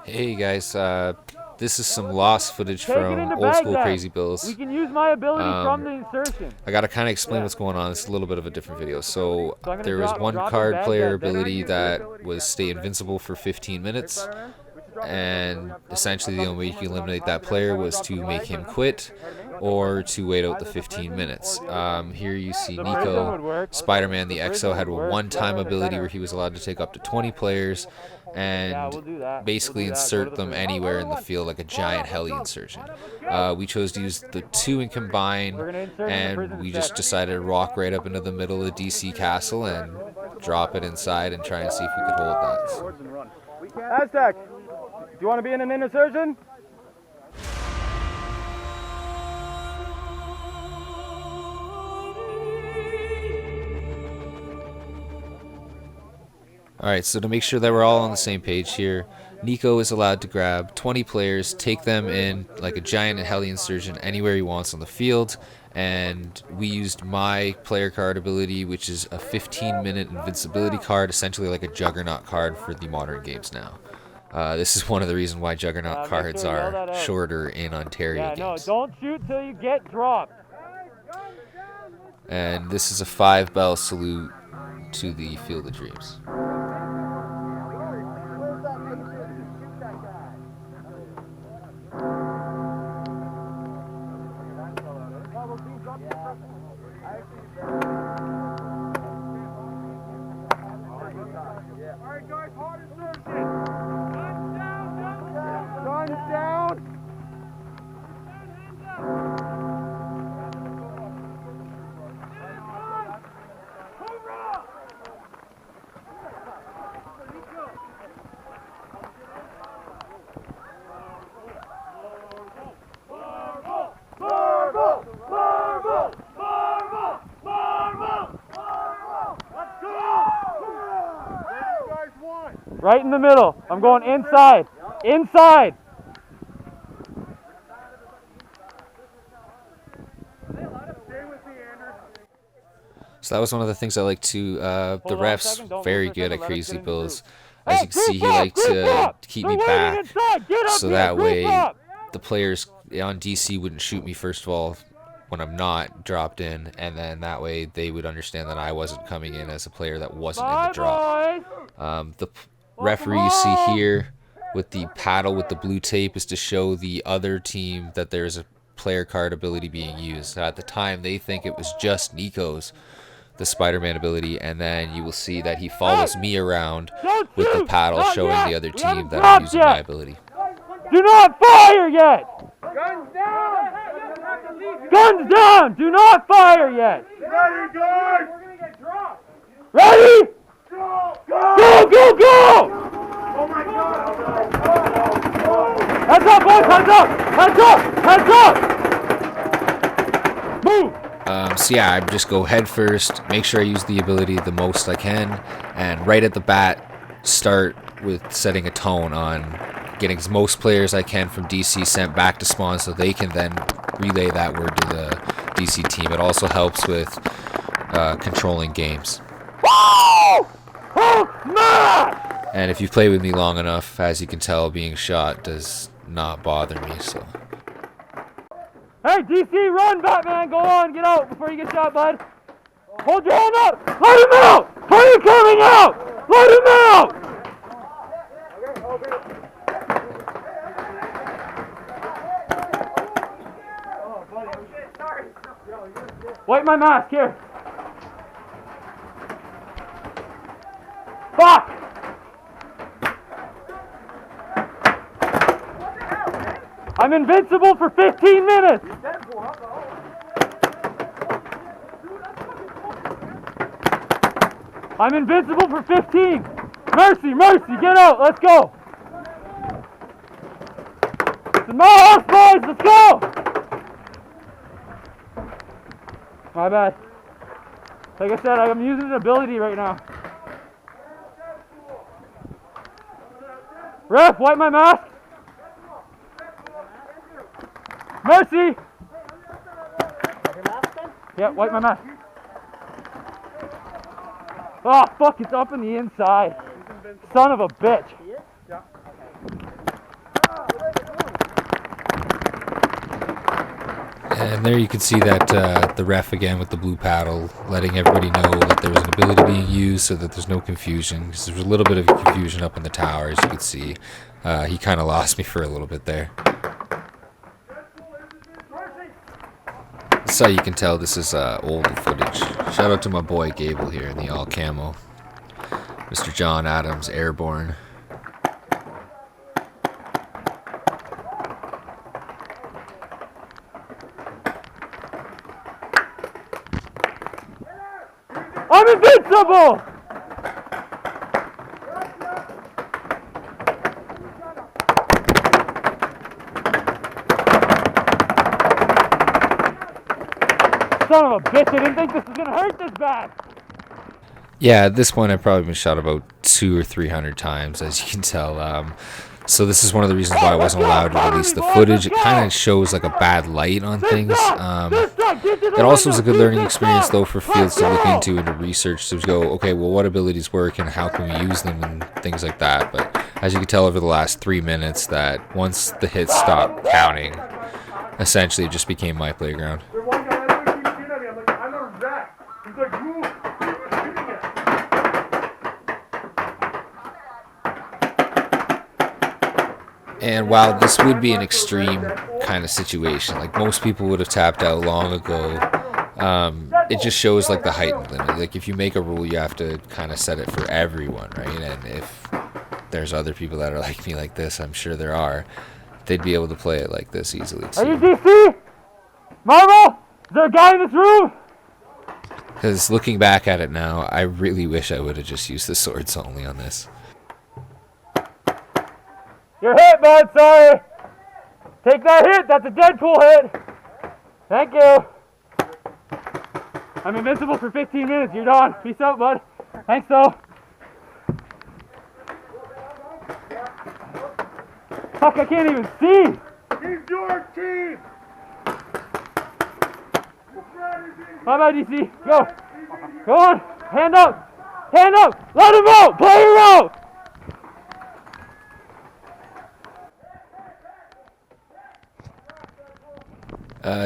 Hey guys, this is some lost footage from Old School Crazy Bills. We can use my ability from the insertion. I gotta kind of explain what's going on. It's a little bit of a different video. So I'm gonna there was one drop card in player Baghdad. ability that was stay invincible for 15 minutes, and essentially the only way you can eliminate that player was to make him quit or to wait out the 15 minutes. Here you see Nico, Spider-Man the EXO had a one-time ability where he was allowed to take up to 20 players and basically insert them anywhere in the field like a giant heli insertion. We chose to use the 2 in combine, and we just decided to rock right up into the middle of DC Castle and drop it inside and try and see if we could hold that. Aztec, do you want to be in an insertion? Alright, so to make sure that we're all on the same page here, Nico is allowed to grab 20 players, take them in like a giant heli insertion anywhere he wants on the field, and we used my player card ability, which is a 15-minute invincibility card, essentially like a Juggernaut card for the modern games now. This is one of the reasons why Juggernaut cards are shorter in Ontario games. No, don't shoot till you get dropped. And this is a 5-bell salute to the Field of Dreams. Alright guys, hard insertion. Guns down. Right in the middle. I'm going inside. Inside. So that was one of the things I like to. The refs very good at Crazy Bills. As you can see, he liked to keep me back so that way the players on DC wouldn't shoot me first of all when I'm not dropped in, and then that way they would understand that I wasn't coming in as a player that wasn't in the drop. The referee you see here with the paddle with the blue tape is to show the other team that there's a player card ability being used. At the time, they think it was just Nico's, the Spider-Man ability, and then you will see that he follows me around with the paddle showing the other team that I'm using my ability. Do not fire yet! Guns down! Guns down! Do not fire yet! Ready, guys! We're gonna get dropped! Ready? Go! Go, go, go! Oh my God! Heads up, boys! Heads up! Heads up! Heads up! Move! So yeah, I just go head first, make sure I use the ability the most I can, and right at the bat, start with setting a tone on getting as most players I can from DC sent back to spawn so they can then relay that word to the DC team. It also helps with controlling games. And if you play with me long enough, as you can tell, being shot does not bother me, so... Hey, DC, run, Batman! Go on, get out before you get shot, bud. Hold your hand up! Let him out! Are you coming out? Let him out! Wipe my mask, here. Fuck! I'm invincible for 15 minutes! I'm invincible for 15! Mercy, mercy, get out, let's go! It's my house, boys, let's go! My bad. Like I said, I'm using an ability right now. Ref, wipe my mask! Mercy! Yeah, wipe my mask. Oh, fuck, it's up in the inside. Son of a bitch. And there you can see that the ref again with the blue paddle, letting everybody know that there was an ability being used so that there's no confusion. Because there's a little bit of confusion up in the tower, as you can see. He kind of lost me for a little bit there. So you can tell this is old footage. Shout out to my boy Gable here in the all camo. Mr. John Adams, Airborne. I'm invincible! Son of a bitch, I didn't think this was gonna hurt this bad! Yeah, at this point I've probably been shot about 200 or 300 times, as you can tell. So this is one of the reasons why I wasn't allowed to release the footage. It kind of shows like a bad light on things. It also is a good learning experience though for fields to look into and to research, to go, okay, well, what abilities work and how can we use them and things like that. But as you can tell over the last 3 minutes, that once the hits stopped counting, essentially it just became my playground. There's one guy that keeps shooting at me. I'm like, I know Zach. He's like, move. Shooting at me. And while this would be an extreme kind of situation, like most people would have tapped out long ago, it just shows like the heightened limit. Like if you make a rule, you have to kind of set it for everyone, right? And if there's other people that are like me like this, I'm sure there are, they'd be able to play it like this easily Are you too. DC? Marvel? Is there a guy in this room? Because looking back at it now, I really wish I would have just used the swords only on this. You're hit, bud, sorry. Take that hit, that's a Deadpool hit. Thank you. I'm invincible for 15 minutes, you're done. Peace out, bud. Thanks, though. Fuck, I can't even see. He's your team. Bye-bye, DC. Go. Go on. Hand up. Hand up. Let him out. Play him out.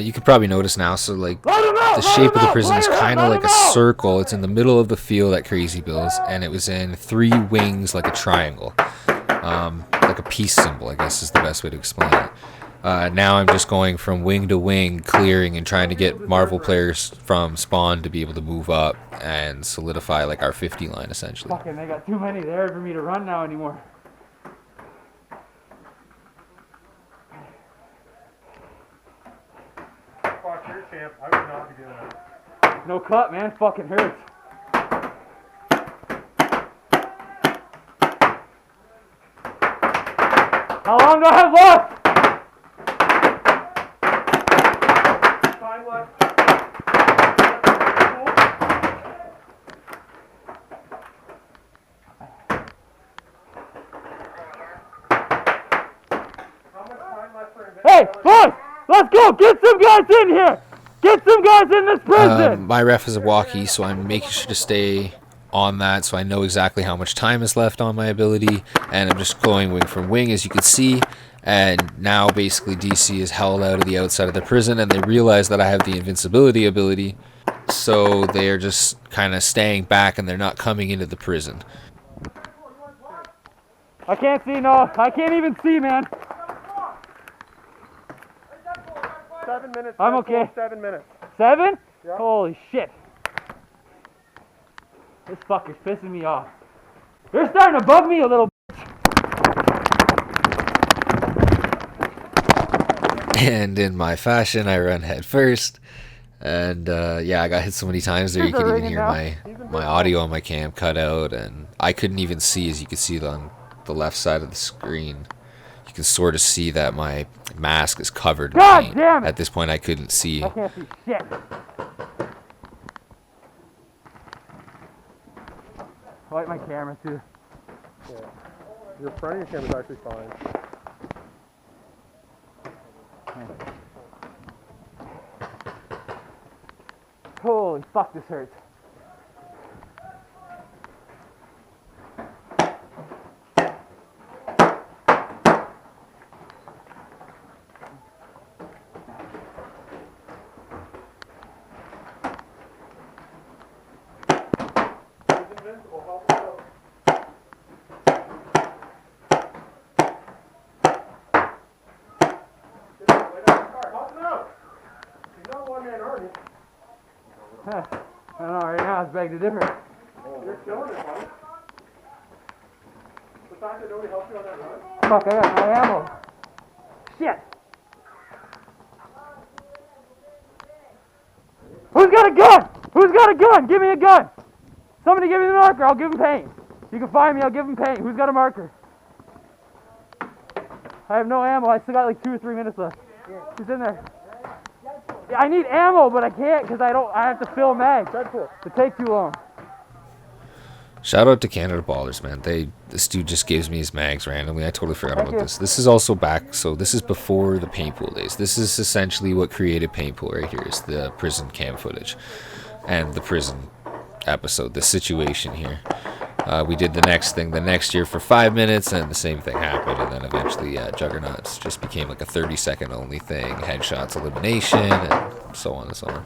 You could probably notice now, so like Let him out. the shape of the prison is kind of like a circle. It's in the middle of the field at Crazy Bill's, and it was in 3 wings like a triangle. Like a peace symbol, I guess is the best way to explain it. Now I'm just going from wing to wing, clearing and trying to get Marvel players from spawn to be able to move up and solidify like our 50 line essentially. Fucking, they got too many there for me to run now anymore. Fuck, you're a champ. I would not be doing that. No cut, man. Fucking hurts. How long do I have left? Time left. How much time left for invention? Hey, boys! Let's go! Get some guys in here! Get some guys in this prison! My ref is a walkie, so I'm making sure to stay on that so I know exactly how much time is left on my ability, and I'm just going wing from wing, as you can see. And now basically DC is held out of the outside of the prison, and they realize that I have the invincibility ability, so they are just kind of staying back and they're not coming into the prison. I can't see, no. I can't even see, man. 7 minutes. I'm left, okay. 7 minutes. 7? Yeah. Holy shit. This fucker's pissing me off. You're starting to bug me a little. And in my fashion, I run head first. And yeah, I got hit so many times there you could even hear my audio on my cam cut out, and I couldn't even see, as you can see on the left side of the screen. You can sort of see that my mask is covered in God paint. damn it! At this point, I couldn't see. I can't see shit. Wipe my camera too. Yeah. Your front of your camera's actually fine. Holy fuck, this hurts. We'll help you out. Get out, lay down in the car. Help him out. He's not one-man army. I don't know, right now it's beg to differ. You're killing it, buddy. The fact that nobody helped you on that run. Fuck, I got no ammo. Shit! Who's got a gun? Who's got a gun? Give me a gun! Somebody give me the marker, I'll give him paint. You can find me, I'll give him paint. Who's got a marker? I have no ammo, I still got like 2 or 3 minutes left. Who's in there? Yeah, I need ammo, but I can't because I have to fill mags. It take too long. Shout out to Canada Ballers, man. This dude just gives me his mags randomly. I totally forgot about this. This is also back, so this is before the Paintpool days. This is essentially what created Paintpool right here, is the prison cam footage and the prison episode, the situation here. We did the next thing the next year for 5 minutes, and the same thing happened, and then eventually Juggernauts just became like a 30-second only thing, headshots, elimination, and so on and so on.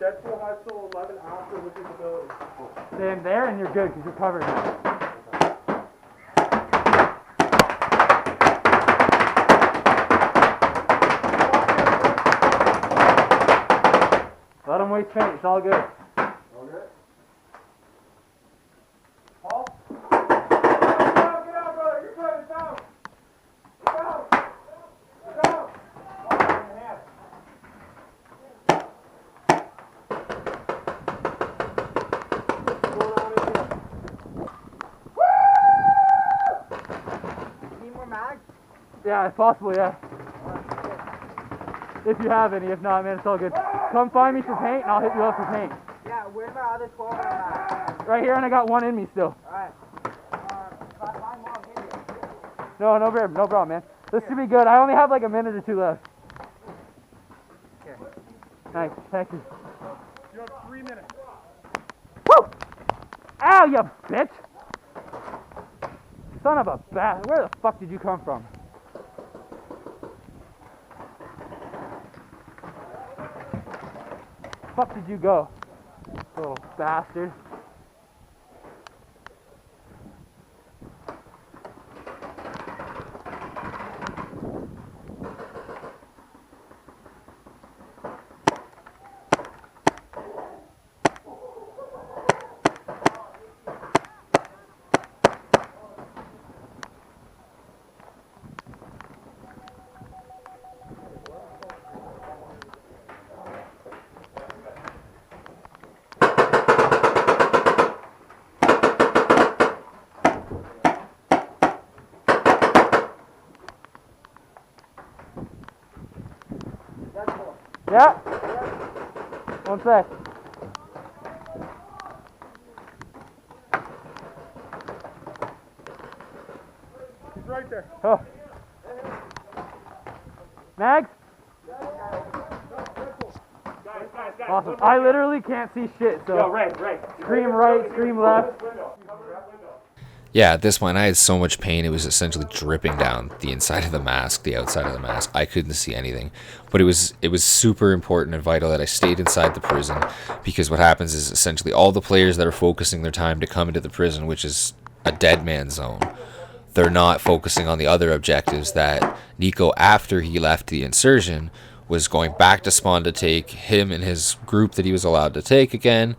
Deadpool has till 11 after with his ability. Stay in there and you're good because you're covered now. Let him waste paint, it's all good. Okay. Paul? Get out, brother. You're good. It's out. It's out. It's out. What's going on in here? Need more mags? Yeah, if possible, yeah. If you have any, if not, man, it's all good. Come find me for paint and I'll hit you up for paint. Yeah, where's my other 12 mags? Right here, and I got one in me still. Alright. If I find more, I'll hit you. No problem, man. This should be good. I only have like a minute or 2 left. Okay. Nice, thank you. You have 3 minutes. Woo! Ow, you bitch! Son of a bat. Where the fuck did you come from? Fuck did you go? Little bastard. Yeah. One sec. He's right there. Oh. Mags? Guys. Awesome. I literally can't see shit, so Right. scream right, scream left. Yeah, at this point, I had so much pain, it was essentially dripping down the inside of the mask, the outside of the mask. I couldn't see anything. But it was super important and vital that I stayed inside the prison, because what happens is essentially all the players that are focusing their time to come into the prison, which is a dead man zone, they're not focusing on the other objectives that Nico, after he left the insurgent, was going back to spawn to take him and his group that he was allowed to take again,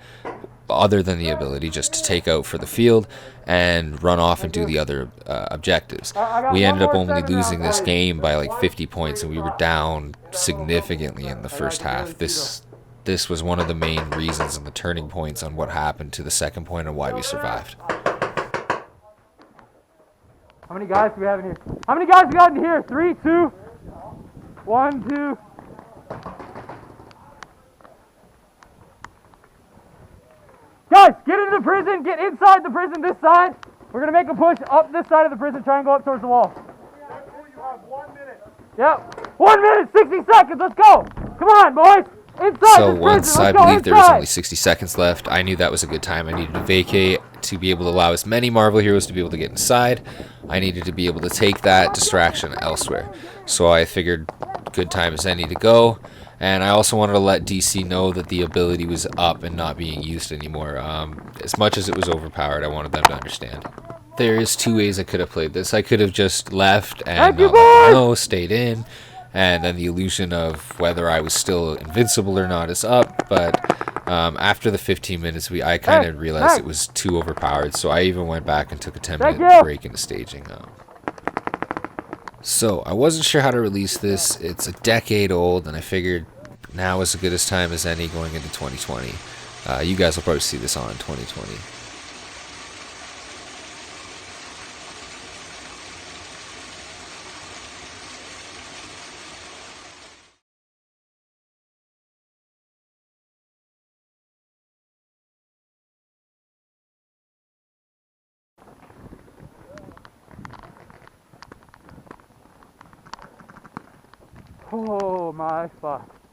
other than the ability just to take out for the field and run off and do the other objectives. We ended up only losing this game by like 50 points, and we were down significantly in the first half. This was one of the main reasons and the turning points on what happened to the second point and why we survived. How many guys do we have in here? How many guys we got in here? 3, 2, 1, 2. Guys, get into the prison, get inside the prison this side. We're going to make a push up this side of the prison, try and go up towards the wall. You have 1 minute. Yep. 1 minute, 60 seconds, let's go. Come on, boys. Inside So this once prison. I Let's go believe there was inside. only 60 seconds left, I knew that was a good time. I needed to vacate, to be able to allow as many Marvel heroes to be able to get inside, I needed to be able to take that distraction elsewhere. So I figured good time as any to go, and I also wanted to let DC know that the ability was up and not being used anymore. As much as it was overpowered, I wanted them to understand. There's two ways I could have played this. I could have just left and not let them know, stayed in, and then the illusion of whether I was still invincible or not is up, but after the 15 minutes, I kind of realized it was too overpowered, so I even went back and took a 10-minute break into staging. So I wasn't sure how to release this. It's a decade old, and I figured now is as good a time as any going into 2020. You guys will probably see this on 2020. Oh my fuck.